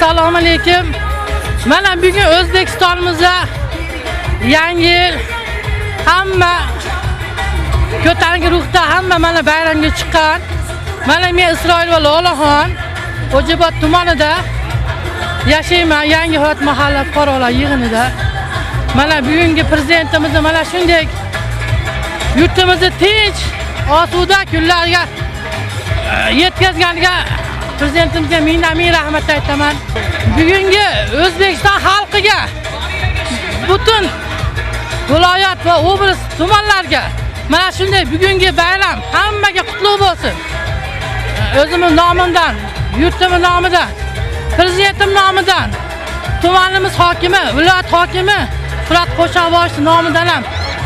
Assalomu alaykum. Mana bugun O'zbekistonimizda yangi yil hamma ko'tarinki ruhda hamma mana bayramga chiqqan. Mana men Isroil va Lolaxon Xo'jaobod tumanida yashayman, Yangi hayot mahalla fuqarolar yig'inida. Mana bugungi prezidentimiz mana shunday yurtimizni tinch, osuda kunlarga yetkazganiga prezidentimizga ming rahmat aytaman. Bugungi O'zbekiston xalqiga, butun viloyat va oblast tumanlarga mana shunday bugungi bayram hammaga qutlug' bo'lsin. O'zimiz nomimdan, yurtimiz nomidan, prezidentim nomidan, tumanimiz hokimi, viloyat hokimi Furat Qo'shoqboyev nomidan ham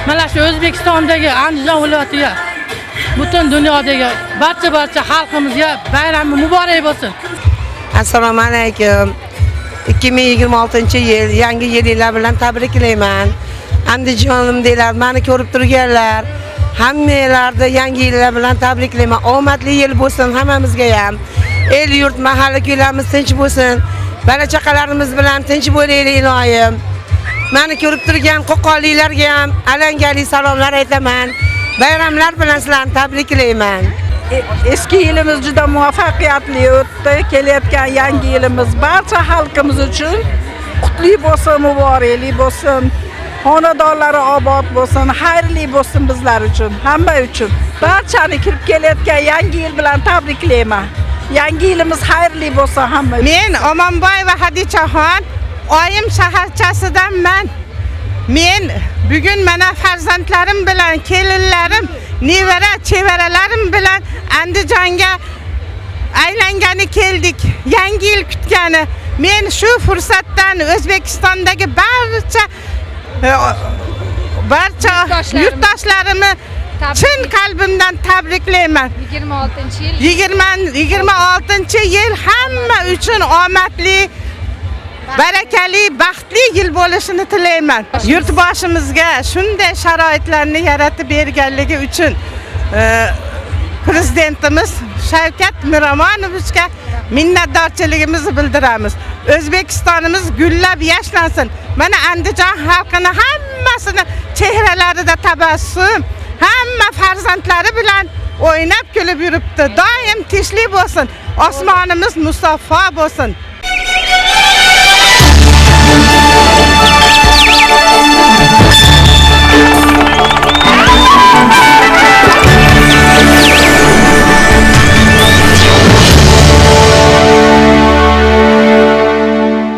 mana shu O'zbekistondagi Andijon viloyatiga, butun dunyodagi barcha xalqimizga bayrami muborak bo'lsin. Assalomu alaykum. 2026-yil yangi yilinglar bilan tabriklayman. Andijonimdagilar, meni ko'rib turganlar, hammalarni yangi yillar bilan tabriklayman. Omadli yil bo'lsin hammamizga ham. El yurt, mahalla ko'ylarimiz tinch bo'lsin. Bola chaqalarimiz bilan tinch bo'laylik iloyim. Meni ko'rib turgan qo'qonliklarga ham alangali salomlar aytaman. Bayramlar bilan sizlarni tabriklayman. Eski yilimiz juda muvaffaqiyatli o'tdi. Kelayotgan yangi yilimiz barcha xalqimiz uchun qutli bo'lsin, muborakli bo'lsin. Xonadonlari obod bo'lsin, xayrli bo'lsin bizlar uchun, hamma uchun. Barchani kirib kelayotgan yangi yil bilan tabriklayman. Yangi yilimiz xayrli bo'lsin hamma. Men Omonboyeva Hadichaxon, oyim shaharchasidanman. Men bugun mana farzandlarim bilan, kelinlarim, nevara, chevaralarim bilan Andijonga aylangani keldik. Yangi yil kutgani. Men shu fursatdan O'zbekistondagi barcha yurtdoshlarimni chin qalbimdan tabriklayman. 26-yil hamma uchun omadli, barakali, baxtli yil bo'lishini tilayman. Yurtboshimizga shunday sharoitlarni yaratib berganligi uchun prezidentimiz Shavkat Miromonovichga minnatdorchiligimizni bildiramiz. O'zbekistonimiz gullab yashnasin. Mana Andijon xalqini hammasini chehralarida tabassum, hamma farzandlari bilan o'ynab kulib yuribdi. Doim tinchlik bo'lsin. Osmonimiz musaffo bo'lsin.